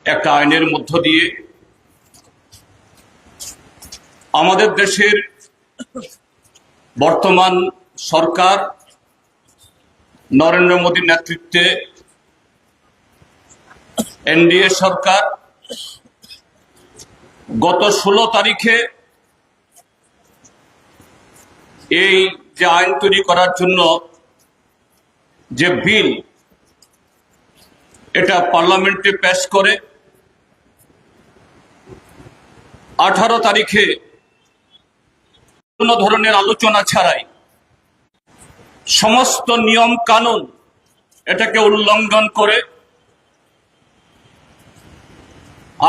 একটা আইনের মধ্য দিয়ে আমাদের দেশের বর্তমান সরকার নরেন্দ্র মোদীর নেতৃত্বে এনডিএ সরকার গত 16 তারিখে এই যে আইন তৈরি করার জন্য যে বিল এটা পার্লামেন্টে পেশ করে 18 তারিখে কোনো ধরনের আলোচনা ছাড়াই সমস্ত নিয়ম কানুন এটাকে উল্লঙ্ঘন করে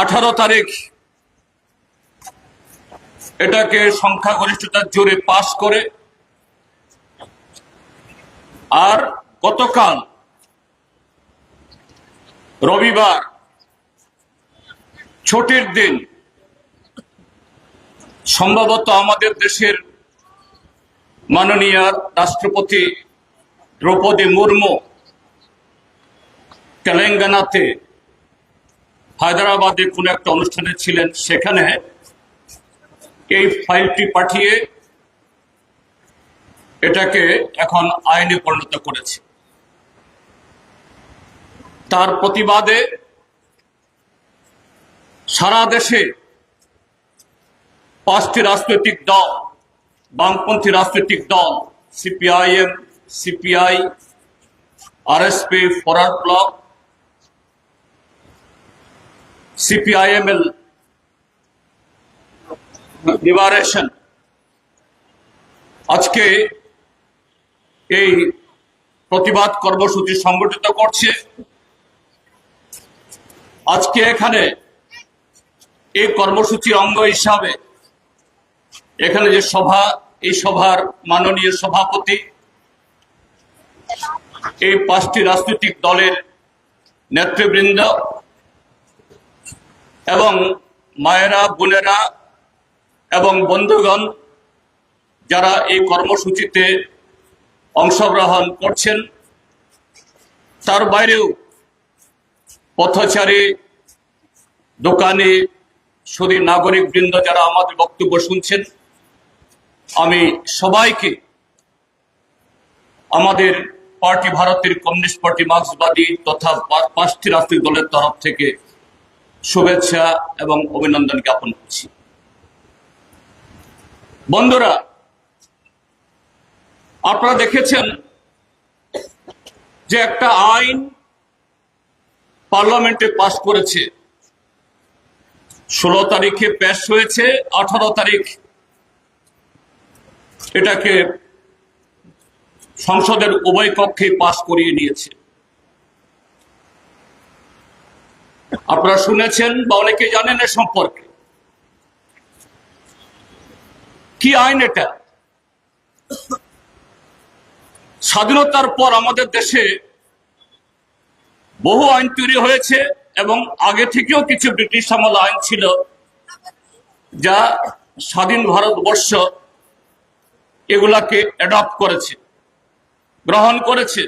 18 তারিখ এটাকে সংখ্যাগরিষ্ঠতার জোরে পাশ করে আর গতকাল রবিবার ছুটির দিন সম্ভবত আমাদের দেশের মাননীয় রাষ্ট্রপতি দ্রৌপদী মুর্মু তেলেঙ্গানাতে হায়দ্রাবাদে কোন একটা অনুষ্ঠানে ছিলেন, সেখানে এই ফাইলটি পাঠিয়ে এটাকে এখন আইনে পরিণত করেছে। তার প্রতিবাদে সারা দেশে 5টি রাজনৈতিক দল, বামপন্থী রাজনৈতিক দল CPIM, CPI, RSP, forward block, CPIML liberation আজকে এই প্রতিবাদ কর্মসূচি সংগঠিত করছে। আজকে এখানে এই কর্মসূচির অঙ্গ হিসাবে এখানে যে সভা, এই সভার মাননীয় সভাপতি, এই 5টি রাজনৈতিক দলের নেতৃবৃন্দ এবং মায়েরা, বোনেরা এবং বন্ধুগণ যারা এই কর্মসূচিতে অংশগ্রহণ করছেন, তার বাইরেও পথচারী, দোকানি, শুধু নাগরিক বৃন্দ যারা আমাদের বক্তব্য শুনছেন, আমি সবাইকে আমাদের পার্টি, ভারতের কমিউনিস্ট পার্টি, মার্ক্সবাদী তথা 5টি রাজনৈতিক দলের তরফ থেকে শুভেচ্ছা এবং অভিনন্দন জ্ঞাপন করছি। বন্ধুরা, আপনারা দেখেছেন যে একটা আইন পার্লামেন্টে পাশ করেছে, 16 তারিখে পেশ হয়েছে, 18 তারিখ এটাকে সংসদের উভয় কক্ষে পাশ করিয়ে নিয়েছে। আপনারা শুনেছেন বা অনেকে জানেন এ সম্পর্কে। কি আইন এটা? স্বাধীনতার পর আমাদের দেশে বহু আইন তৈরি হয়েছে এবং আগে থেকেও কিছু ব্রিটিশ আমল আইন ছিল যা স্বাধীন ভারতবর্ষ এগুলাকে অ্যাডপ্ট করেছে, গ্রহণ করেছে।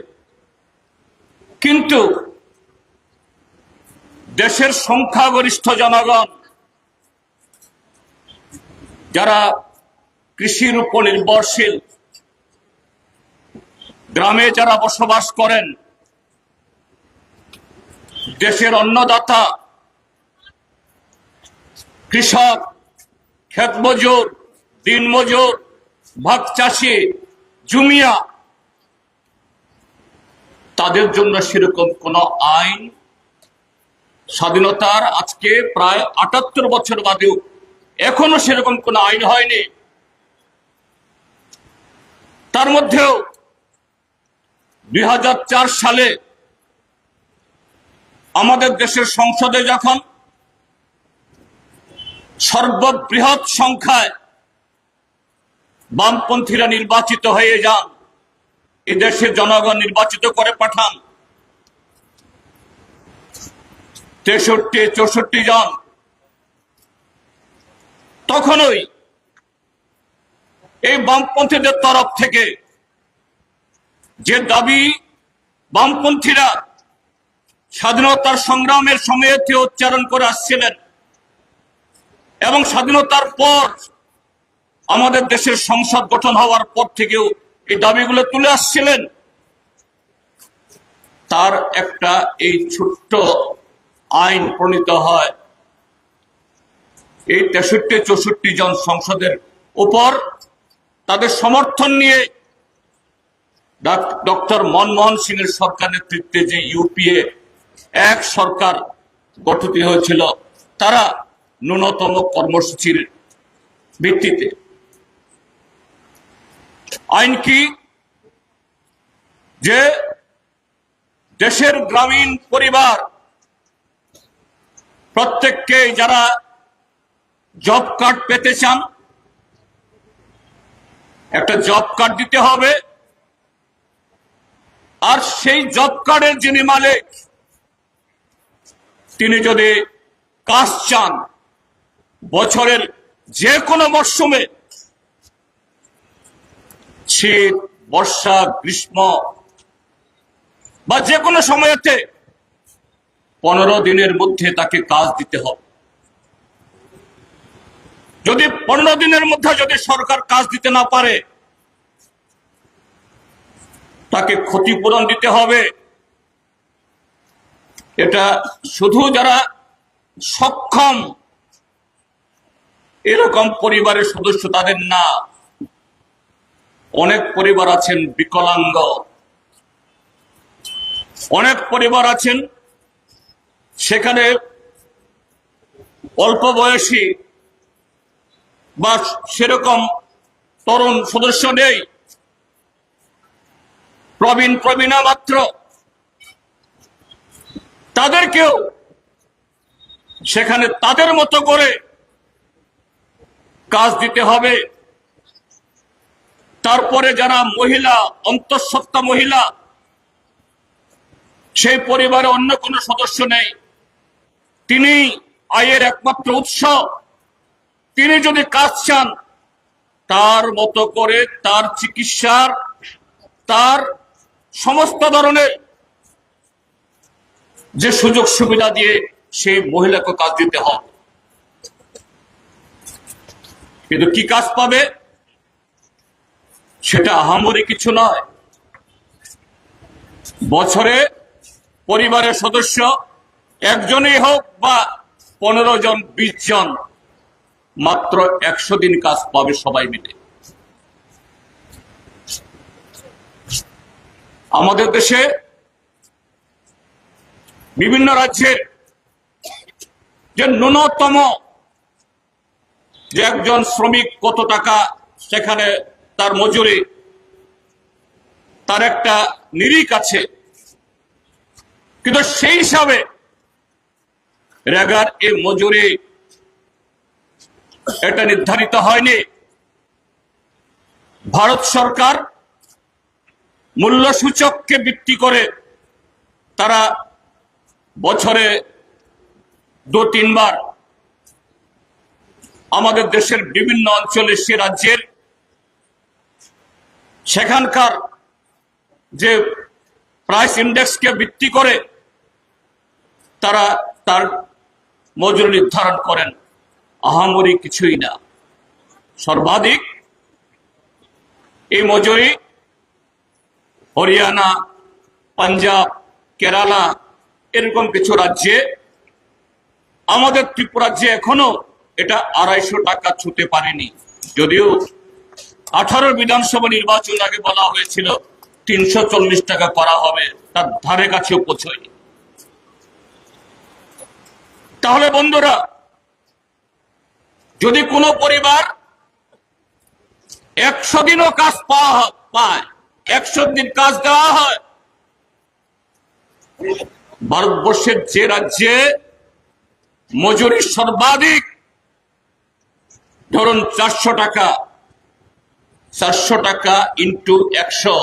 কিন্তু দেশের সংখ্যাগরিষ্ঠ জনগণ যারা কৃষির উপর নির্ভরশীল, গ্রামে যারা বসবাস করেন, দেশের অন্নদাতা, কৃষক, ক্ষেত মজুর, দিন মজুর, ভাগ চাষি, জুমিয়া, তাদের জন্য সেরকম কোন আইন স্বাধীনতার আজকে প্রায় 78 বছর বাদেও এখনো সেরকম কোন আইন হয়নি। তার মধ্যেও 2004 সালে আমাদের দেশের সংসদে যখন সর্ববৃহৎ সংখ্যায় বামপন্থীরা নির্বাচিত হয়ে যান, এই দেশের জনগণ নির্বাচিত করে পাঠান 63-64 জন, তখনই এই বামপন্থীদের তরফ থেকে যে দাবি বামপন্থীরা স্বাধীনতার সংগ্রামের সময়ে উচ্চারণ করে আসছিলেন এবং স্বাধীনতার পর আমাদের দেশের সংসদ গঠন হওয়ার পর থেকেও এই দাবিগুলো তুলে আসছিলেন। তার একটা এই ছোট্ট আইন প্রণীত হয় এই 63-64 জন সংসদের উপর, তাদের সমর্থন নিয়ে ডক্টর মনমোহন সিং এর সরকার নেতৃত্বে যে ইউপিএ এক সরকার গঠিত হয়েছিল, তারা ন্যূনতম কর্মসূচির ভিত্তিতে আইন কি, যে দেশের গ্রামীণ পরিবার প্রত্যেককে যারা জব কার্ড পেতে চান, একটা জব কার্ড দিতে হবে। আর সেই জব কার্ডের যিনি মালিক, তিনি যদি কাজ চান বছরের যে কোনো মরশুমে, শীত, বর্ষা, গ্রীষ্ম বা যে কোনো সময়তে 15 দিনের মধ্যে তাকে কাজ দিতে হবে। যদি 15 দিনের মধ্যে যদি সরকার কাজ দিতে না পারে, তাকে ক্ষতিপূরণ দিতে হবে। এটা শুধু যারা সক্ষম এরকম পরিবারের সদস্য তাদের না, অনেক পরিবার আছেন বিকলাঙ্গ, অনেক পরিবার আছেন সেখানে অল্প বয়সী বা সেরকম তরুণ সদস্য নেই, প্রবীণা মাত্র, তাদেরকেও সেখানে তাদের মতো করে কাজ দিতে হবে। তারপরে যারা মহিলা, অন্তঃসত্ত্বা মহিলা, সেই পরিবারে অন্য কোনো সদস্য নেই, তিনি আয়ের একমাত্র উৎস, তিনি যদি কাজ চান, তার মতো করে তার চিকিৎসার, তার সমস্ত ধরনের যে সুযোগ সুবিধা দিয়ে সেই মহিলাকে কাজ দিতে হবে। কিন্তু কি কাজ পাবে সেটা আহামরি কিছু নয়। বছরে পরিবারের সদস্য একজনই হোক বা 15 জন, 20 জন, মাত্র 100 দিন কাজ পাবে সবাই মিলে। আমাদের দেশে বিভিন্ন রাজ্যের যে ন্যূনতম যে একজন শ্রমিক কত টাকা সেখানে তার মজুরি, তার একটা নিরিখ আছে, কিন্তু সেই হিসাবে রেগার এই মজুরি এটা নির্ধারিত হয়নি। ভারত সরকার মূল্য সূচককে ভিত্তি করে তারা বছরে 2-3 বার আমাদের দেশের বিভিন্ন অঞ্চলে সে রাজ্যের সেখানকার যে প্রাইস ইন্ডেক্সকে ভিত্তি করে তারা তার মজুরি নির্ধারণ করেন। আহামরি কিছুই না। সর্বাধিক এই মজুরি হরিয়ানা, পাঞ্জাব, কেরালা এরকম কিছু রাজ্যে, আমাদের ত্রিপুরা রাজ্যে এখনো এটা 250 টাকা ছুঁতে পারেনি। যদিও 18 বিধানসভা নির্বাচন আগে বলা হয়েছিল 340 টাকা করা হবে, তার ধারে কাছেও পৌঁছয়নি। তাহলে বন্ধুরা, যদি কোনো পরিবার 100 দিনও কাজ পায়, 100 দিন কাজ দেওয়া হয়, ভারতবর্ষের যে রাজ্যে মজুরি সর্বাধিক, ধরুন 400 টাকা, 400 টাকা ইন্টু 100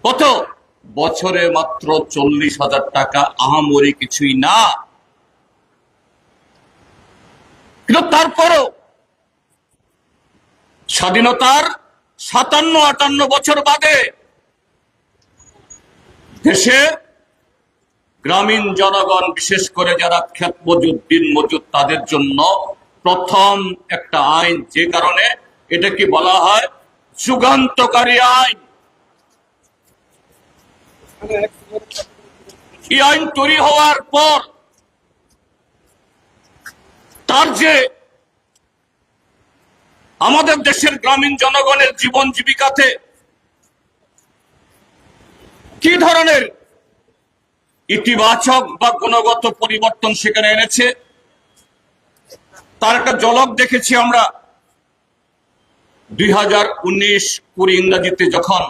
কত? বছরে মাত্র 40,000 টাকা। আহামরি কিছুই না। কিন্তু তারপরও স্বাধীনতার 57-58 বছর বাদে দেশে গ্রামীণ জনগণ, বিশেষ করে যারা ক্ষেত মজুর, দিন মজুর, তাদের জন্য প্রথম একটা আইন, যে কারণে এটাকে বলা হয় যুগান্তকারী আইন। এই আইন তৈরি হওয়ার পর তার যে আমাদের দেশের গ্রামীণ জনগণের জীবন জীবিকাতে কি ধরনের ইতিবাচক বা গুণগত পরিবর্তন সেখানে এনেছে, তার একটা ঝলক দেখেছি আমরা 2019-20 ইংরেজিতে যখন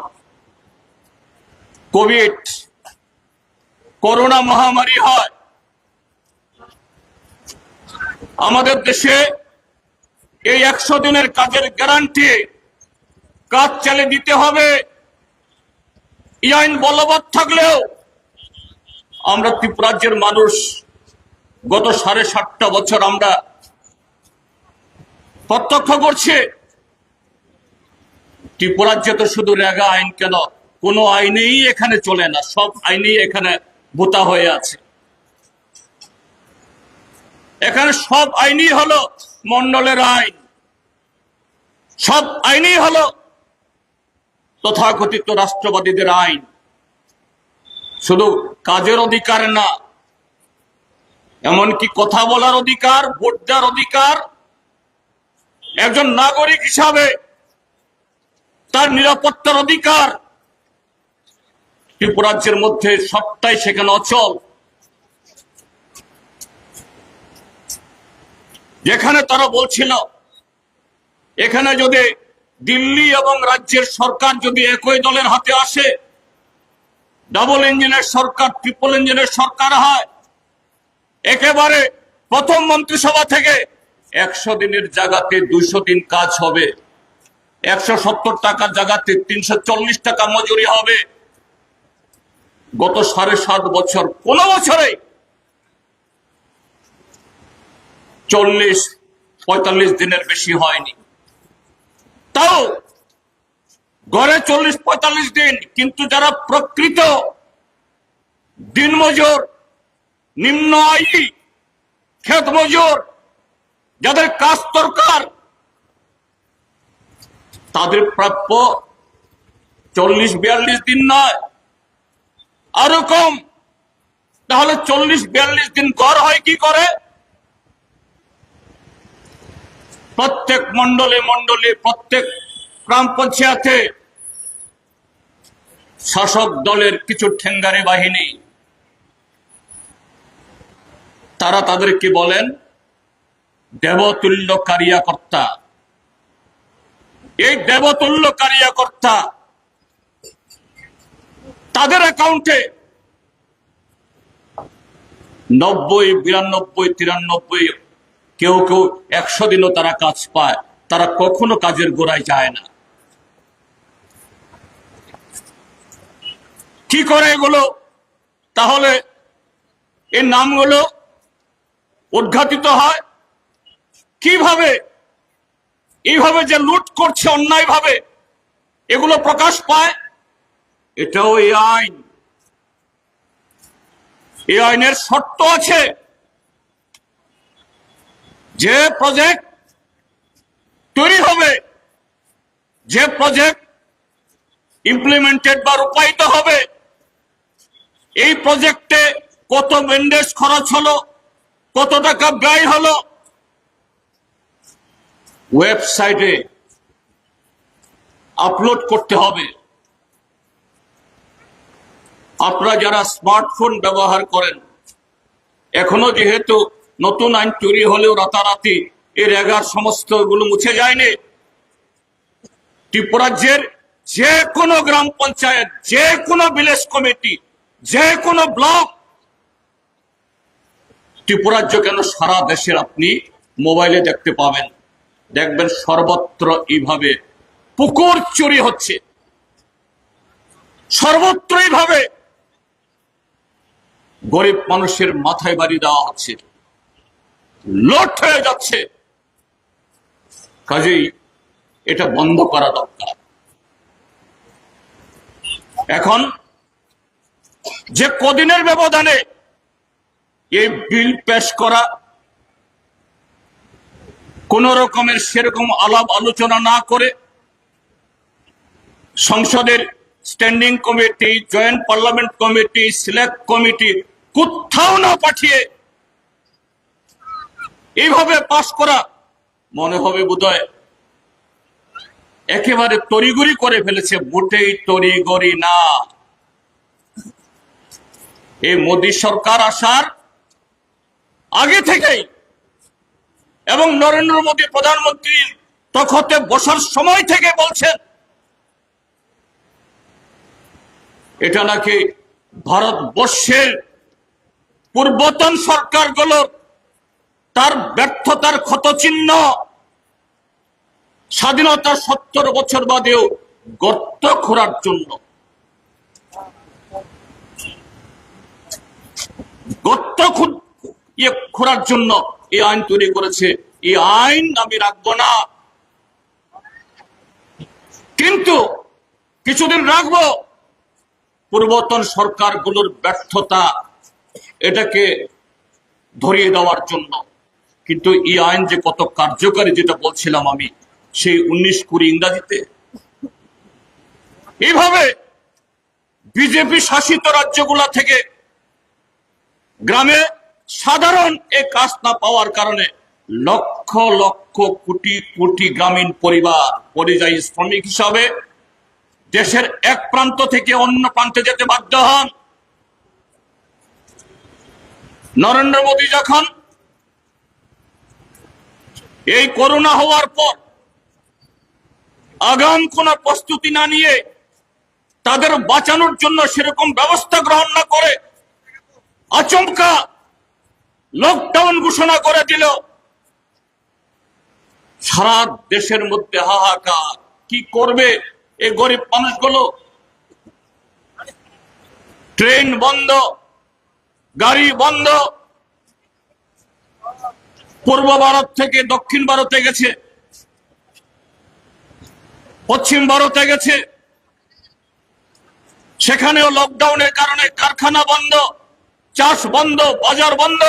করোনা মহামারী হয়, আমাদের দেশে এই 100 দিনের কাজের গ্যারান্টি, কাজ চালিয়ে দিতে হবে, এই আইন বলবৎ থাকলেও আমরা ত্রিপুরাজ্যের মানুষ গত 7.5টা বছর আমরা প্রত্যক্ষ করছি, ত্রিপুরাজ্যে তো শুধু রেগা আইন কেন, কোনো আইনেই এখানে চলে না, সব আইনেই এখানে বোতা হয়ে আছে। এখানে সব আইনই হলো মন্ডলের আইন, সব আইনই হলো তথাকথিত রাষ্ট্রবাদীদের আইন। শুধু কাজের অধিকার না, এমনকি কথা বলার অধিকার, ভোট দেওয়ার অধিকার, একজন নাগরিক হিসাবে তার নিরাপত্তার অধিকার, ত্রিপুরাজ্যের মধ্যে সবটাই সেখানে অচল। যেখানে তারা বলছিল এখানে যদি দিল্লি এবং রাজ্যের সরকার যদি একই দলের হাতে আসে, ডাবল ইঞ্জিনের সরকার, ট্রিপল ইঞ্জিনের সরকার হয়, একেবারে প্রথম মন্ত্রিসভা থেকে 100 দিনের জায়গাতে 200 দিন কাজ হবে, 170 টাকার জায়গাতে 340 টাকা মজুরি হবে। গত 7.5 বছর কোন বছরে 40-45 দিনের বেশি হয়নি, তাও গড়ে 40-45 দিন। কিন্তু যারা প্রকৃত দিনমজুর, নিম্ন আয়ী ক্ষেত মজুর, যাদের কাজ দরকার, তাদের প্রাপ্য 40-42 দিন নয়, আরো কম। তাহলে 40-42 দিন গড় হয় কি করে? প্রত্যেক মন্ডলে মন্ডলে, প্রত্যেক গ্রাম পঞ্চায়েতে শাসক দলের কিছু ঠেঙ্গারে বাহিনী, তারা তাদেরকে বলেন দেবতুল্য কারিয়াকর্তা। এই দেবতুল্য কারিয়াকর্তা তাদের অ্যাকাউন্টে 90-92-93, কেউ কেউ 100 দিনও তারা কাজ পায়, তারা কখনো কাজের গোড়ায় যায় না। কি করে এগুলো? তাহলে এই নামগুলো উদ্ঘাটিত হয় কিভাবে? এইভাবে যে লুট করছে অন্যায়ভাবে, এগুলো প্রকাশ পায়। এটাও এই আইন, এই আইনের শর্ত আছে, যে প্রজেক্ট তৈরি হবে, যে প্রজেক্ট ইমপ্লিমেন্টেড বা রূপায়িত হবে, এই প্রজেক্টে কত মেন্ডেজ খরচ হলো, কত টাকা ব্যয় হলো, ওয়েবসাইটে আপলোড করতে হবে। আপনারা যারা স্মার্টফোন ব্যবহার করেন, এখনো যেহেতু নতুন আইন তৈরি হলেও রাতারাতি এর সমস্ত গুলো মুছে যায়নি। ত্রিপুরাজ্যের যে কোনো গ্রাম পঞ্চায়েত, যে কোনো ভিলেজ কমিটি, যে কোনো ব্লক, ত্রিপুরাজ্য কেন সারা দেশের আপনি মোবাইলে দেখতে পাবেন, দেখবেন সর্বত্র এইভাবে পুকুর চুরি হচ্ছে, সর্বত্র এইভাবে গরিব মানুষের মাথায় বাড়ি দেওয়া হচ্ছে, লুট হয়ে যাচ্ছে। কাজেই এটা বন্ধ করা দরকার। এখন যে কদিনের ব্যবধানে এই বিল পেশ করা, কোন রকমের সেরকম আলাপ আলোচনা না করে সংসদের standing committee, joint parliament committee, select committee কোথাও না পাঠিয়ে এইভাবে পাশ করা, মনে হবে বোধহয় একেবারে তড়িঘড়ি করে ফেলেছে। মোটেই তড়িঘড়ি না। এই মোদী সরকার আসার আগে থেকেই এবং নরেন্দ্র মোদী প্রধানমন্ত্রীর তখতে বসার সময় থেকে বলছেন এটা নাকি ভারতবর্ষের পূর্বতন সরকারগুলোর তার ব্যর্থতার ক্ষতচিহ্ন, স্বাধীনতার 70 বছর বাদেও গর্ত খোঁড়ার জন্য, গর্ত খোঁড়ার জন্য এই আইন তৈরি করেছে। এই আইন আমি রাখবো না, কিন্তু কিছুদিন রাখবো পূর্বতন সরকারগুলোর ব্যর্থতা এটাকে ধরিয়ে দেওয়ার জন্য। কিন্তু এই আইন যে কত কার্যকারী, যেটা বলছিলাম আমি সেই 19-20 ইংরাজিতে, এইভাবে বিজেপি শাসিত রাজ্যগুলা থেকে গ্রামে সাধারণ এই কাজ না পাওয়ার কারণে লক্ষ লক্ষ কোটি কোটি গ্রামীণ পরিবার পরিযায়ী শ্রমিক হিসাবে দেশের এক প্রান্ত থেকে অন্য প্রান্তে যেতে বাধ্য হন। নরেন্দ্র মোদী যখন এই করোনা হওয়ার পর আগাম কোন প্রস্তুতি না নিয়ে, তাদের বাঁচানোর জন্য সেরকম ব্যবস্থা গ্রহণ না করে আচমকা লকডাউন ঘোষণা করে দিল, সারা দেশের মধ্যে হাহাকার। কি করবে এই গরিব মানুষগুলো? ট্রেন বন্ধ, গাড়ি বন্ধ, পূর্ব ভারত থেকে দক্ষিণ ভারতে গেছে, পশ্চিম ভারতে গেছে, সেখানেও লকডাউনের কারণে কারখানা বন্ধ, চাষ বন্ধ, বাজার বন্ধ,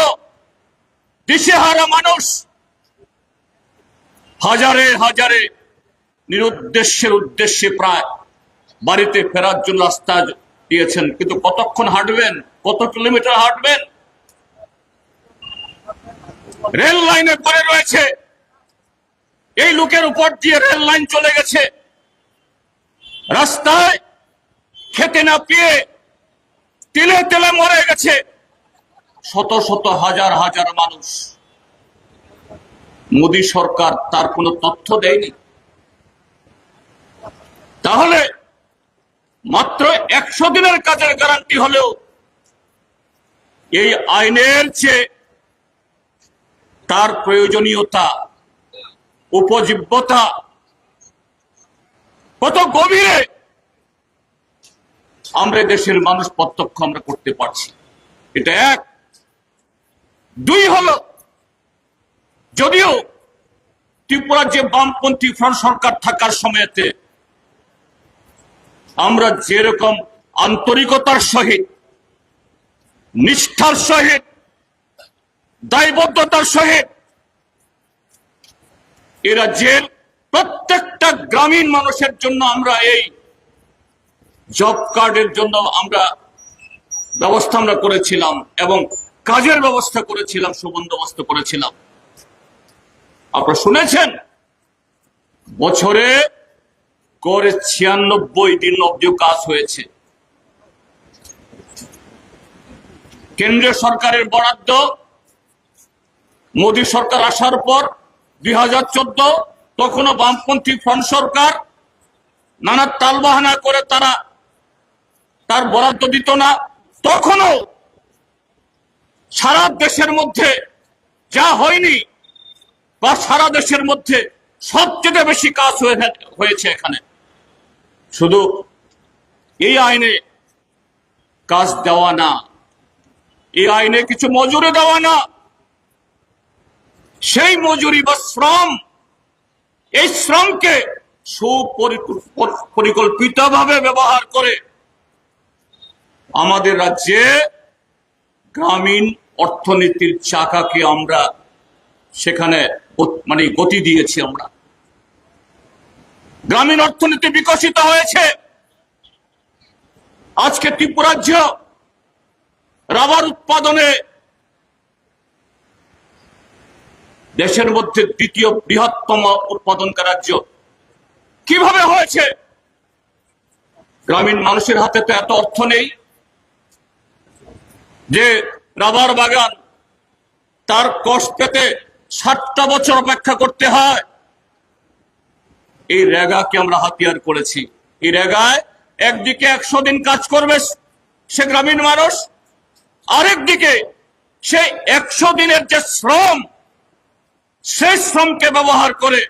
দিশেহারা মানুষ হাজারে হাজারে নিরুদ্দেশ্যের উদ্দেশ্যে প্রায় বাড়িতে ফেরার জন্য রাস্তা দিয়েছেন। কিন্তু কতক্ষণ হাঁটবেন? কত কিলোমিটার হাঁটবেন? রেল লাইনে পড়ে রয়েছে, এই লোকের উপর দিয়ে রেল লাইন চলে গেছে, রাস্তায় খেতে না পেয়ে তিলে তেলে মরে গেছে শত শত হাজার হাজার মানুষ। মোদী সরকার তার কোনো তথ্য দেয়নি। তাহলে মাত্র 100 দিনের কাজের গ্যারান্টি হলেও এই আইনের চেয়ে তার প্রয়োজনীয়তা, উপযোগ্যতা কত গভীরে আমরা দেশের মানুষ প্রত্যক্ষ আমরা করতে পারছি। এটা এক। দুই হলো, যদিও ত্রিপুরার যে বামপন্থী ফ্রন্ট সরকার থাকার সময়তে আমরা যেরকম আন্তরিকতার সহিত, নিষ্ঠার সহিত, দায়বদ্ধতার সহিত এ রাজ্যের প্রত্যেকটা গ্রামীণ মানুষের জন্য আমরা এই জব কার্ডের জন্য আমরা ব্যবস্থা আমরা করেছিলাম এবং কাজের ব্যবস্থা করেছিলাম, সুবন্দোবস্ত করেছিলাম। আপনারা শুনেছেন বছরে করে 96 দিন অবধি কাজ হয়েছে। কেন্দ্রীয় সরকারের বরাদ্দ মোদী সরকার আসার পর 2014 তখনও বামপন্থী ফ্রন্ট সরকার নানা তালবাহানা করে তারা তার বরাদ্দ দিত না। তখনও সারা দেশের মধ্যে যা হয়নি বা সারা দেশের মধ্যে সবচেয়ে বেশি কাজ হয়েছে এখানে। শুধু এই আইনে কাজ দেওয়া না, এই আইনে কিছু মজুরি দেওয়া না, সেই মজুরি বা শ্রম, এই শ্রমকে সুপরিকল্পিতভাবে ব্যবহার করে আমাদের রাজ্যে গ্রামীণ অর্থনীতির চাকাকে আমরা সেখানে মানে গতি দিয়েছি। আমরা গ্রামীণ অর্থনীতি বিকশিত হয়েছে। আজকে ত্রিপুরা রাজ্য রাবার উৎপাদনে দেশের মধ্যে দ্বিতীয় বৃহত্তম উৎপাদনকারী রাজ্য। কিভাবে হয়েছে? গ্রামীণ মানুষের হাতে তো এত অর্থ নেই যে রাবার বাগান তার কষ্ট পেতে 60টা বছর অপেক্ষা করতে হয়। এই রেগাকে আমরা হাতিয়ার করেছি। এই রেগায় একদিকে 100 দিন কাজ করবে সে গ্রামীণ মানুষ, আরেকদিকে সেই 100 দিনের যে শ্রম, সেই শ্রমকে ব্যবহার করে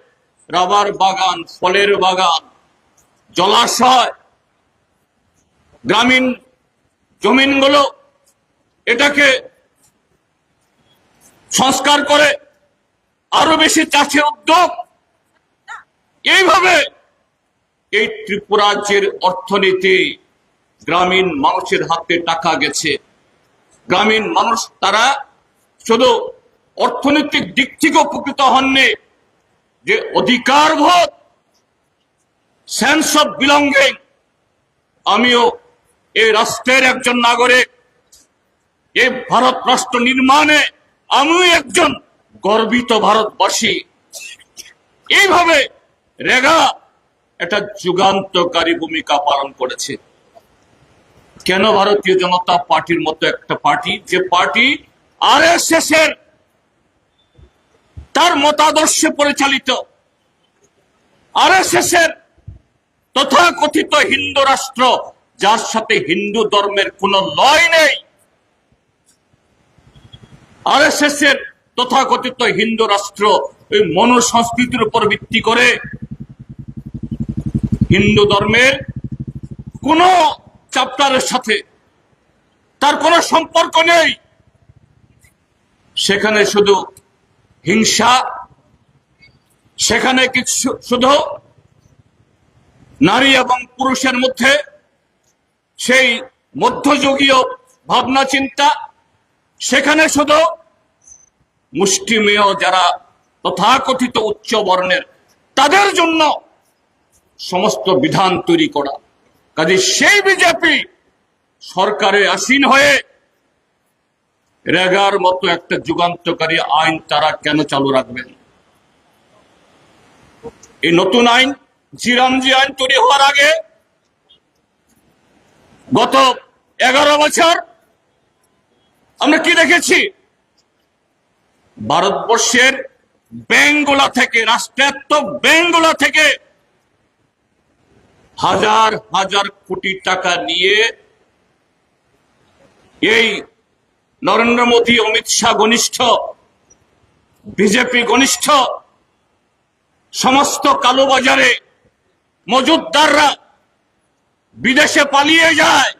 রাবার বাগান, ফলের বাগান, জলাশয়, গ্রামীণ জমিনগুলো এটাকে সংস্কার করে আরো বেশি চাষের উদ্যোগ। এইভাবে এই ত্রিপুরা রাজ্যের অর্থনীতি গ্রামীণ মানুষের হাতে টাকা গেছে। গ্রামীণ মানুষ তারা শুধু অর্থনৈতিক দিক থেকে উপকৃত হননি, যে অধিকারবোধ, সেন্স অফ বিলঙ্গিং, আমিও এই রাষ্ট্রের একজন নাগরিক, এই ভারত রাষ্ট্র নির্মাণে আমিও একজন গর্বিত ভারতবাসী। এইভাবে রেগা একটা যুগান্তকারী ভূমিকা পালন করেছে। কেন ভারতীয় জনতা পার্টির মতো একটা পার্টি, যে পার্টি আরএসএস এর তার মতাদর্শে পরিচালিত, আরএসএস এর তথাকথিত হিন্দু রাষ্ট্র, যার সাথে হিন্দু ধর্মের কোন লয় নেই, আরএসএস এর তথাকথিত হিন্দু রাষ্ট্র ওই মনুসংস্কৃতির উপর ভিত্তি করে হিন্দু ধর্মের কোন চ্যাপ্টারের সাথে তার কোনো সম্পর্ক নেই। সেখানে শুধু হিংসা, সেখানে কিছু শুধু নারী এবং পুরুষের মধ্যে সেই মধ্যযুগীয় ভাবনা চিন্তা, সেখানে শুধু মুষ্টিমেয় যারা তথাকথিত উচ্চ বর্ণের তাদের জন্য সমস্ত বিধান তৈরি করা। কাজে সেই বিজেপি সরকারে আসীন হয়ে রেগার মতো একটা যুগান্তকারী আইন তারা কেন চালু রাখবেন? এই নতুন আইন, জিরামজি আইন তৈরি হওয়ার আগে গত 11 বছর আমরা কি দেখেছি? ভারতবর্ষের ব্যাংকগুলা থেকে, রাষ্ট্রায়ত্ত ব্যাংকগুলা থেকে হাজার হাজার কোটি টাকা নিয়ে এই নরেন্দ্র মোদী, অমিত শাহ ঘনিষ্ঠ, বিজেপি ঘনিষ্ঠ সমস্ত কালোবাজারে মজুদদাররা বিদেশে পালিয়ে যায়,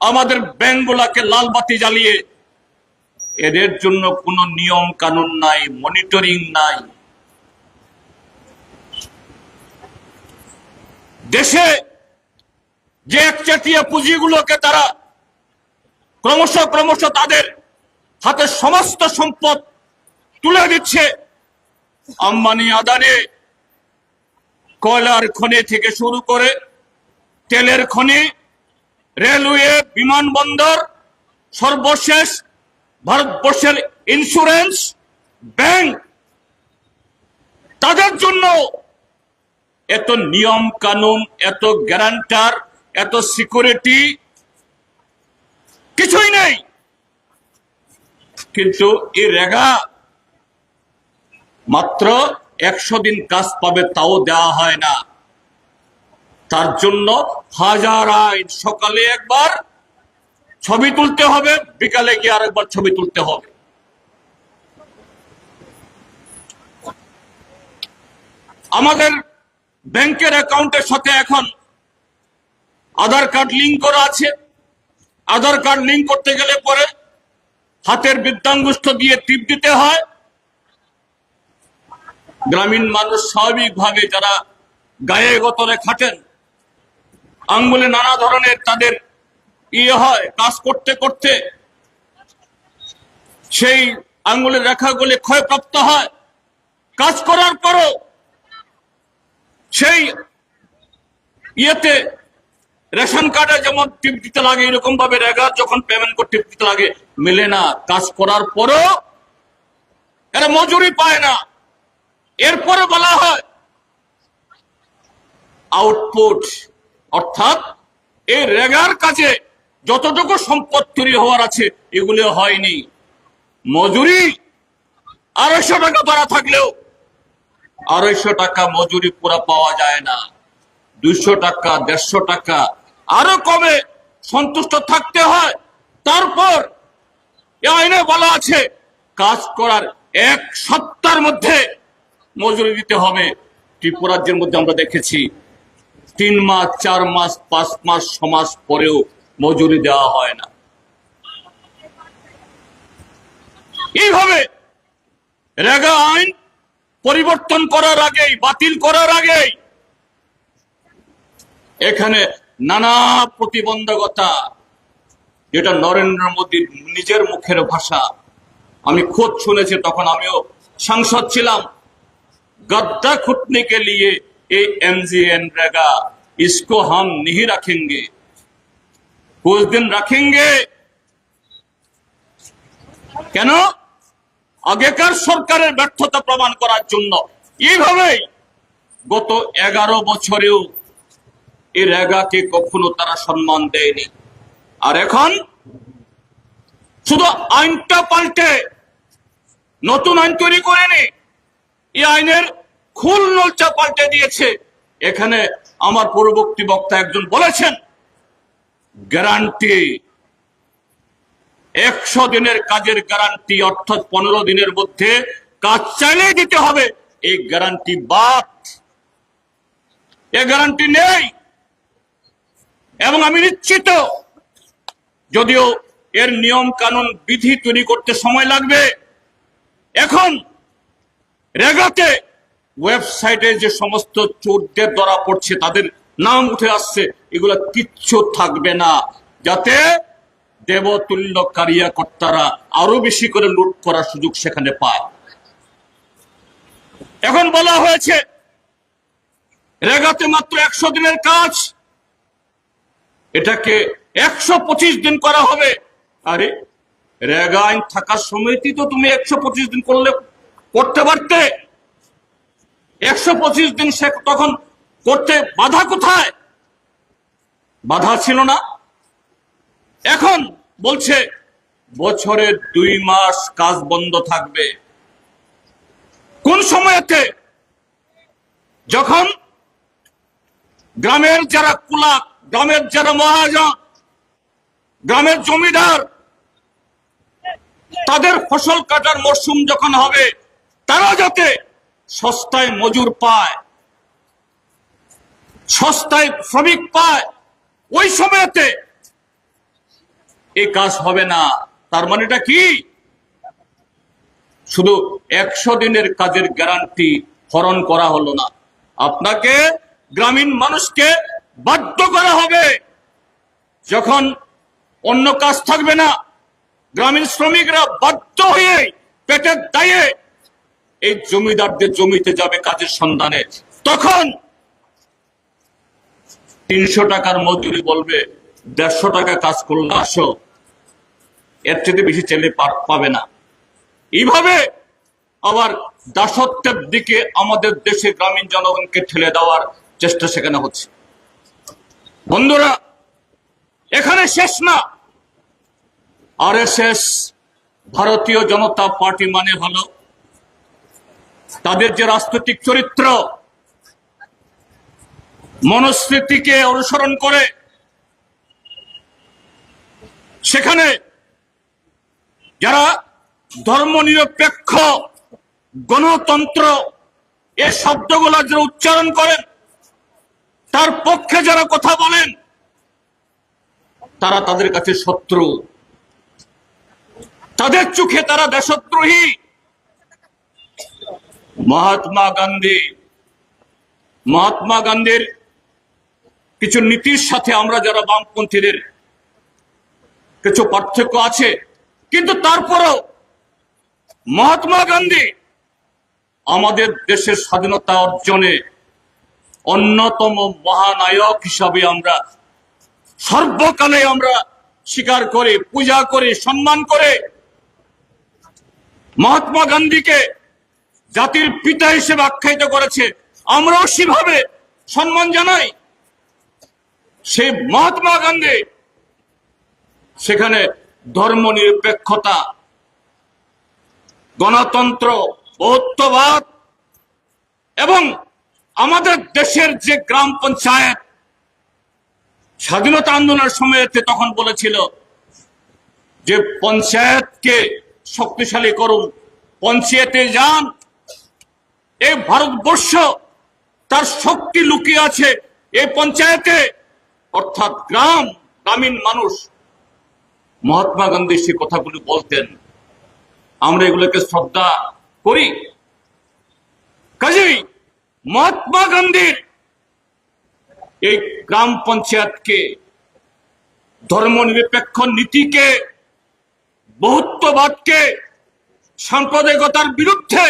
আমাদের ব্যাংকগুলাকে লাল বাতি জ্বালিয়ে। এদের জন্য কোনো নিয়ম কানুন নাই, মনিটরিং নাই। দেশে যে একচেটিয়া পুঁজিগুলোকে তারা ক্রমশ তাদের হাতে সমস্ত সম্পদ তুলে দিচ্ছে, আম্বানি, আদানি, কয়লার খনি থেকে শুরু করে তেলের খনি, রেলওয়ে, বিমানবন্দর, সর্বশেষ ভারতবর্ষের ইন্স্যুরেন্স, ব্যাংক, তাদের জন্য এত নিয়ম কানুন, এত গ্যারান্টার, এত সিকিউরিটি কিছুই নেই। কিন্তু এই রেগা মাত্র 100 দিন কাজ পাবে, তাও দেওয়া হয় না। তার জন্য হাজার আইন, সকালে একবার ছবি তুলতে হবে, বিকালে গিয়ে আরেকবার ছবি তুলতে হবে। আমাদের ব্যাংকের অ্যাকাউন্টের সাথে এখন আধার কার্ড লিঙ্ক করা আছে। আধার কার্ড লিঙ্ক করতে গেলে পরে হাতের বৃদ্ধাঙ্গুষ্ঠ দিয়ে টিপ দিতে হয়। গ্রামীণ মানুষ স্বাভাবিকভাবে যারা গায়ে গতরে খাটেন, আঙ্গুলে নানা ধরনের তাদের হয়, কাজ করতে করতে সেই আঙ্গুলের রেখাগুলি ক্ষয়প্রাপ্ত হয়। কাজ করার পরও সেই ইয়েতে রেশন কার্ডে যেমন টিপ দিতে লাগে, এরকম ভাবে রেগার যখন পেমেন্ট করতে টিপ দিতে লাগে, মিলে না। কাজ করার পরও এরা মজুরি পায় না। এরপরে বলা হয় আউটপুট, অর্থাৎ এই রেগার কাজে যতটুকু সম্পদ তৈরি হওয়ার আছে এগুলো হয়নি। মজুরি 250 টাকা বাড়া থাকলেও 250 টাকা মজুরি পুরা পাওয়া যায় না। 200 টাকা, 150 টাকা আরো কমে সন্তুষ্ট থাকতে হয়। তারপর এই আইনে বলা আছে কাজ করার 1 সপ্তাহের মধ্যে মজুরি দিতে হবে। ত্রিপুরা রাজ্যের মধ্যে আমরা দেখেছি 3 মাস, 4 মাস, 5 মাস, 6 মাস পরেও মজুরি দেওয়া হয় না। এইভাবে রেগা আইন পরিবর্তন করার আগেই, বাতিল করার আগেই এখানে নানা প্রতিবন্ধকতা, যেটা নরেন্দ্র মোদীর নিজের মুখের ভাষা, আমি খোদ শুনেছি, তখন আমিও সাংসদ ছিলাম। गद्दा घुटने के लिए ये MGNरेगा इसको हम नहीं रखेंगे, कुछ दिन रखेंगे। কেন? আগেকার সরকারের ব্যর্থতা প্রমাণ করার জন্য। এইভাবেই গত 11 বছরেও এই রেগাকে কখনো তারা সম্মান দেয়নি। আর এখন শুধু আইনটা পাল্টে নতুন আইন তৈরি করেনি, এই আইনের খুল নলচা পাল্টে দিয়েছে। এখানে আমার পূর্ববর্তী বক্তা একজন বলেছেন গ্যারান্টি, 100 দিনের কাজের গ্যারান্টি, অর্থাৎ 15 দিনের মধ্যে কাজ চাইলেই দিতে হবে। এই গ্যারান্টি বাদ, এই গ্যারান্টি নেই। এবং আমি নিশ্চিত, যদিও এর নিয়ম কানুন বিধি তৈরি করতে সময় লাগবে, এখন রেগাতে ওয়েবসাইটে যে সমস্ত চোরদের ধরা পড়ছে, তাদের নাম উঠে আসছে, এগুলো কিচ্ছু থাকবে না, যাতে দেবতুল্য কারিয়াকর্তারা আরো বেশি করে লুট করার সুযোগ সেখানে পায়। এখন বলা হয়েছে রেগাতে মাত্র 100 দিনের কাজ, এটাকে 125 দিন করা হবে। আরে রেগা আইন থাকার সময়তেই তো তুমি 125 দিন করতে পারতে। 125 দিন সে তখন করতে বাধা কোথায়? বাধা ছিল না। এখন বলছে বছরে 2 মাস কাজ বন্ধ থাকবে। কোন সময়তে? যখন গ্রামের যারা কুলাক, গ্রামের যারা মহাজন, গ্রামের জমিদার, তাদের ফসল কাটার মরশুম যখন হবে, তারা যাতে সস্তায় মজুর পায়, সস্তায় শ্রমিক পায়, ওই সময়তে এই কাজ হবে না। তার মানেটা কি? শুধু 100 দিনের কাজের গ্যারান্টি হরণ করা হলো না, আপনাকে গ্রামীণ মানুষকে বাধ্য করা হবে। যখন অন্য কাজ থাকবে না, গ্রামীণ শ্রমিকরা বাধ্য হয়ে পেটের দায়ে এই জমিদারদের জমিতে যাবে কাজের সন্ধানে। তখন 300 টাকার মজুরি বলবে, 150 টাকা কাজ করলে আসো, এর থেকে বেশি চাইলে পাবে না। এইভাবে আবার দাসত্বের দিকে আমাদের দেশে গ্রামীণ জনগণকে ঠেলে দেওয়ার চেষ্টা সেখানে হচ্ছে। বন্ধুরা, এখানে শেষ না। RSS, ভারতীয় জনতা পার্টি মানে হলো তাদের যে রাজনৈতিক চরিত্র, মনস্মৃতিকে অনুসরণ করে সেখানে যারা ধর্মনিরপেক্ষ, গণতন্ত্র, এই শব্দগুলো যারা উচ্চারণ করেন, তার পক্ষে যারা কথা বলেন, তারা তাদের কাছে শত্রু, তাদের চোখে তারা দেশদ্রোহী। মহাত্মা গান্ধীর কিছু নীতির সাথে আমরা যারা বামপন্থীদের কিছু পার্থক্য আছে, কিন্তু তারপরও মহাত্মা গান্ধী আমাদের দেশের স্বাধীনতা অর্জনে অন্যতম মহানায়ক হিসাবে আমরা সর্বকালে আমরা স্বীকার করে, পূজা করে, সম্মান করে মহাত্মা গান্ধীকে জাতির পিতা হিসেবে আখ্যায়িত করেছে। আমরাও সেভাবে সম্মান জানাই। সেই মহাত্মা গান্ধী সেখানে ধর্মনিরপেক্ষতা, গণতন্ত্র, বহুত্ববাদ এবং আমাদের দেশের যে গ্রাম পঞ্চায়েত স্বাধীনতা আন্দোলনের সময়তে তখন বলেছিল যে পঞ্চায়েতকে শক্তিশালী করুন, পঞ্চায়েতে যান। এই ভারতবর্ষ তার শক্তি লুকিয়ে আছে এই পঞ্চায়েতে, অর্থাৎ গ্রামীণ মানুষ। মহাত্মা গান্ধী সে কথাগুলি বলতেন, আমরা এগুলোকে শ্রদ্ধা করি। কাজেই মহাত্মা গান্ধীর এই গ্রাম পঞ্চায়েতকে, ধর্মনিরপেক্ষ নীতিকে, বহুত্ববাদকে, সাম্প্রদায়িকতার বিরুদ্ধে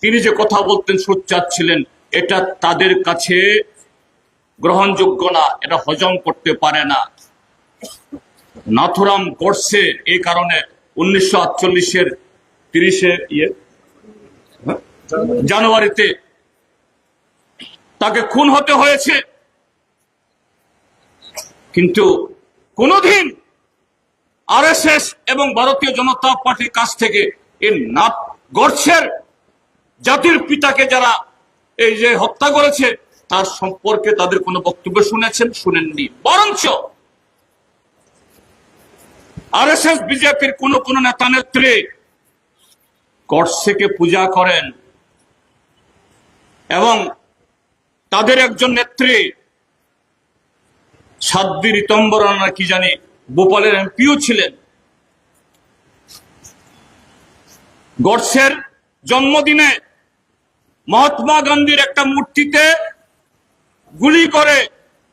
তিনি যে কথা বলতেন, সোচ্চার ছিলেন, এটা তাদের কাছে গ্রহণযোগ্য না, এটা হজম করতে পারে না। নাথুরাম গডসে এই কারণে 1948-এর 30 জানুয়ারিতে তাকে খুন হতে হয়েছে। কিন্তু কোনদিন আরএসএস এবং ভারতীয় জনতা পার্টির কাছ থেকে এই গডসের জাতির পিতাকে যারা এই যে হত্যা করেছে তার সম্পর্কে তাদের কোনো বক্তব্য শুনেছেন? শুনেননি। বরঞ্চ আরএসএস বিজেপির কোন নেতা নেত্রী গডসেকে পূজা করেন এবং তাদের একজন নেত্রী সাধ্বী ঋতম্বরনা কি জানি ভোপালের এমপিও ছিলেন। গডসের জন্মদিনে মহাত্মা গান্ধীর একটা মূর্তিতে গুলি করে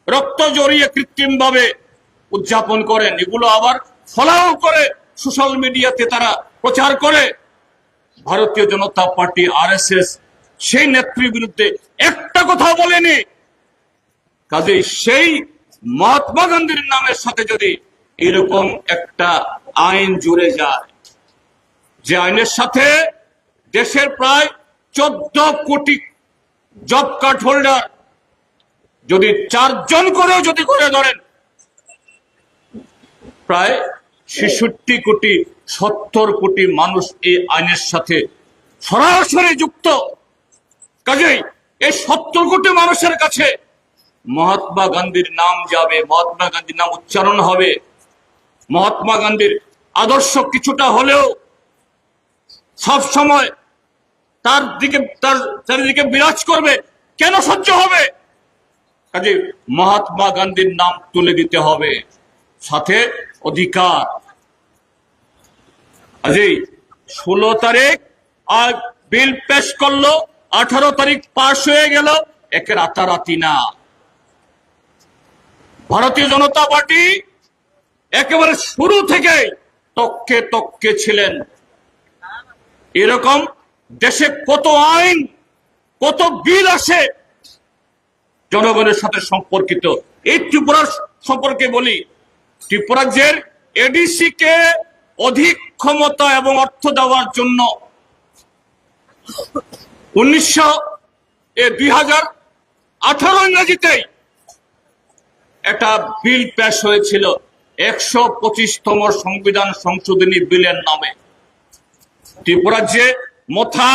রক্ত জড়িয়ে কৃত্রিমভাবে উদযাপন করেন। এগুলো আবার ফলাও করে সোশ্যাল মিডিয়াতে তারা প্রচার করে। ভারতীয় জনতা পার্টি, আরএসএস সেই নেত্রীর বিরুদ্ধে একটা কথা বলেনি। কাজেই সেই মহাত্মা গান্ধীর নামের সাথে যদি এরকম একটা আইন জুড়ে যায়, যে আইনের সাথে দেশের প্রায় 14 কোটি জব কার্ড হোল্ডার যদি 4 জন করেও যদি করে ধরেন, প্রায় 66 কোটি 70 কোটি মানুষ এই আইনের সাথে সরাসরি যুক্ত। কাজেই এই 70 কোটি মানুষের কাছে মহাত্মা গান্ধীর নাম যাবে, মহাত্মা গান্ধীর নাম উচ্চারণ হবে, মহাত্মা গান্ধীর আদর্শ কিছুটা হলেও সব সময় তার চারিদিকে বিরাজ করবে। কেন সহ্য হবে? কাজে মহাত্মা গান্ধীর নাম তুলে দিতে হবে, সাথে অধিকার। কাজেই 16 তারিখ আর বিল পেশ করলো, 18 তারিখ পাশ হয়ে গেল, একে রাতারাতি না। ভারতীয় জনতা পার্টি একেবারে শুরু থেকে তককে তককে ছিলেন। এরকম দেশে কত আইন, কত বিল আসে জনগণের সাথে সম্পর্কিত। এই ত্রিপুরার সম্পর্কে বলি, ত্রিপুরা রাজ্যের এডিসি কে অধিক ক্ষমতা এবং অর্থ দেওয়ার জন্য 2018 ইংরেজিতেই একটা বিল পেশ হয়েছিল 125তম সংবিধান সংশোধনী বিলের নামে। ত্রিপুরা রাজ্যে মোথা,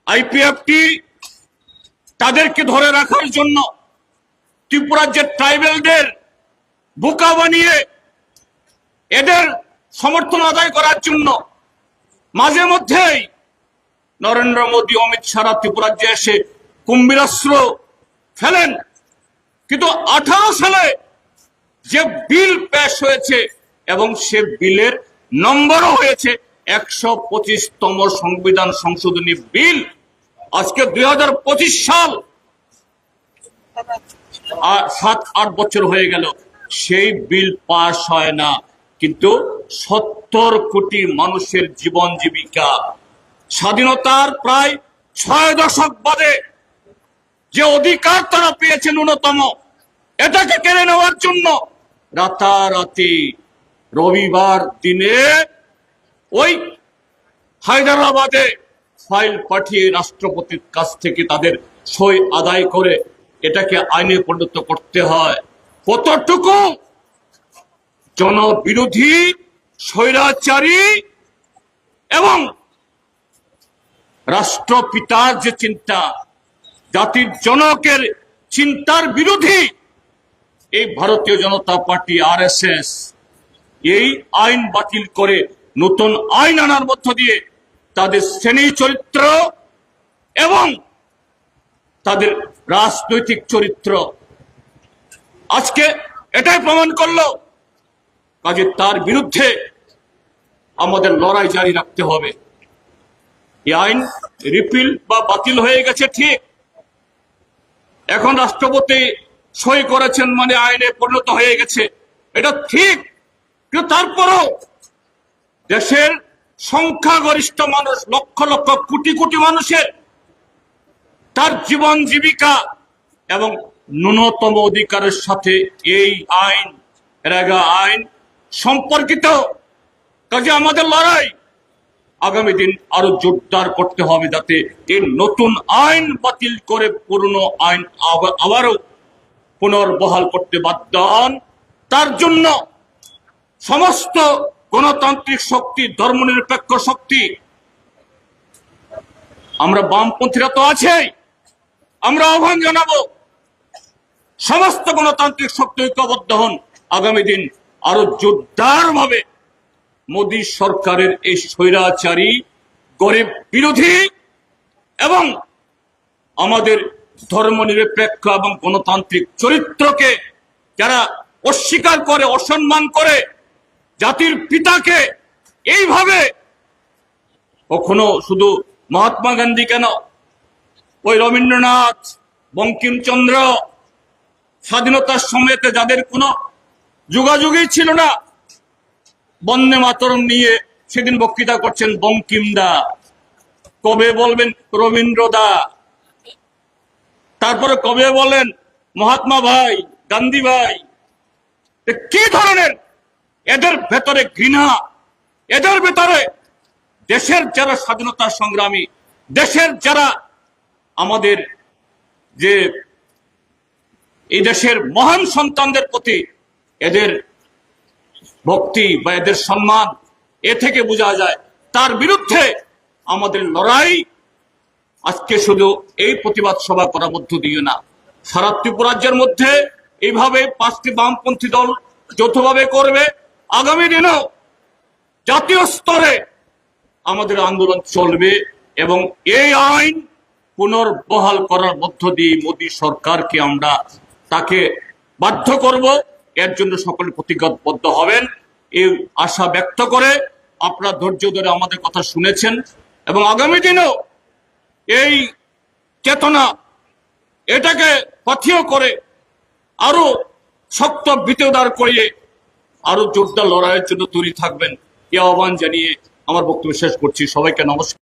আইপিএফটি তাদেরকে ধরে রাখার জন্য, ত্রিপুরা রাজ্যের ট্রাইবেলদের বোকা বানিয়ে এদের সমর্থন আদায় করার জন্য মাঝে মধ্যেই নরেন্দ্র মোদী, অমিত শাহ ত্রিপুরা রাজ্যে এসে কুম্ভীরাস্ত্র ফেলেন। কিন্তু 18 সালে যে বিল পেশ হয়েছে এবং সে বিলের নম্বরও হয়েছে 125তম সংবিধান সংশোধনী বিল। আজকে 2025 সাল, 7-8 বছর হয়ে গেল, সেই বিল পাস হয় না। কিন্তু 70 কোটি মানুষের জীবন জীবিকা, স্বাধীনতার প্রায় 6 দশক বাদে যে অধিকার তারা পেয়েছে ন্যূনতম, এটাকে কেড়ে নেওয়ার জন্য রাতারাতি রবিবার দিনে ওই হায়দ্রাবাদে ফাইল পাঠিয়ে রাষ্ট্রপতির কাছ থেকে তাদের সই আদায় করে এটাকে আইনে পরিণত করতে হয়। কতটুকু জনবিরোধী, স্বৈরাচারী এবং রাষ্ট্রপিতার যে চিন্তা, জাতির জনকের চিন্তার বিরোধী এই ভারতীয় জনতা পার্টি আরএসএস এই আইন বাতিল করে নতুন আইন আনার মধ্য দিয়ে তাদের শ্রেণী চরিত্র এবং তাদের রাজনৈতিক চরিত্র আজকে এটাই প্রমাণ করলো। কাজে তার বিরুদ্ধে আমাদের লড়াই জারি রাখতে হবে। এই আইন রিপিল বা বাতিল হয়ে গেছে ঠিক, এখন রাষ্ট্রপতি সই করেছেন মানে আইনে পরিণত হয়ে গেছে, এটা ঠিক। কিন্তু তারপরও দেশের সংখ্যাগরিষ্ঠ মানুষ, লক্ষ লক্ষ কোটি কোটি মানুষের তার জীবন জীবিকা এবং ন্যূনতম অধিকারের সাথে এই আইন, রেগা আইন সম্পর্কিত। কাজে আমাদের লড়াই আগামী দিন আরো জোরদার করতে হবে, যাতে এই নতুন আইন বাতিল করে পুরনো আইন আবারও পুনর্বহাল করতে বাধ্য হন। তার জন্য সমস্ত গণতান্ত্রিক শক্তি, ধর্মনিরপেক্ষ শক্তি, আমরা বামপন্থীরা তো আছেই, আমরা আহ্বান জানাবো সমস্ত গণতান্ত্রিক শক্তি ঐক্যবদ্ধ হন। আগামী দিন আরো জোরদার ভাবে মোদী সরকারের এই স্বৈরাচারী, গরিব বিরোধী এবং আমাদের ধর্মনিরপেক্ষ এবং গণতান্ত্রিক চরিত্রকে যারা অস্বীকার করে, অসম্মান করে, জাতির পিতাকে এইভাবে, কখনো শুধু মহাত্মা গান্ধী কেন, ওই রবীন্দ্রনাথ, বঙ্কিমচন্দ্র, স্বাধীনতার সময়তে যাদের কোনো যোগাযোগই ছিল না, বন্দে মাতরম নিয়ে সেদিন বক্তৃতা করছেন বঙ্কিম দা, কবে বলবেন রবীন্দ্র দা, তারপরে কবে বলেন মহাত্মা ভাই, গান্ধী ভাই। কি ধরনের এদের ভেতরে ঘৃণা, এদের ভেতরে দেশের যারা স্বাধীনতা সংগ্রামী, দেশের যারা আমাদের যে এই দেশের মহান সন্তানদের প্রতি এদের ভক্তি বা এদের সম্মান, এ থেকে বোঝা যায়। তার বিরুদ্ধে আমাদের লড়াই আজকে শুধু এই প্রতিবাদ সভা করার মধ্য দিয়ে না, সারা ত্রিপুরাজ্যের মধ্যে এইভাবে 5টি বামপন্থী দল যৌথভাবে করবে। আগামী দিনেও জাতীয় স্তরে আমাদের আন্দোলন চলবে এবং এই আইন পুনর্বহাল করার মধ্য দিয়ে মোদী সরকারকে আমরা তাকে বাধ্য করব, এর জন্য সকলে প্রতিজ্ঞাবদ্ধ হবেন এই আশা ব্যক্ত করে আপনারা ধৈর্য ধরে আমাদের কথা শুনেছেন এবং আগামী দিনেও এই চেতনা এটাকে পাথেয় করে আরো শক্ত বিতদার করিয়ে আরো জোরদার লড়াইয়ের জন্য তৈরি থাকবেন, এই আহ্বান জানিয়ে আমার বক্তব্য শেষ করছি। সবাইকে নমস্কার।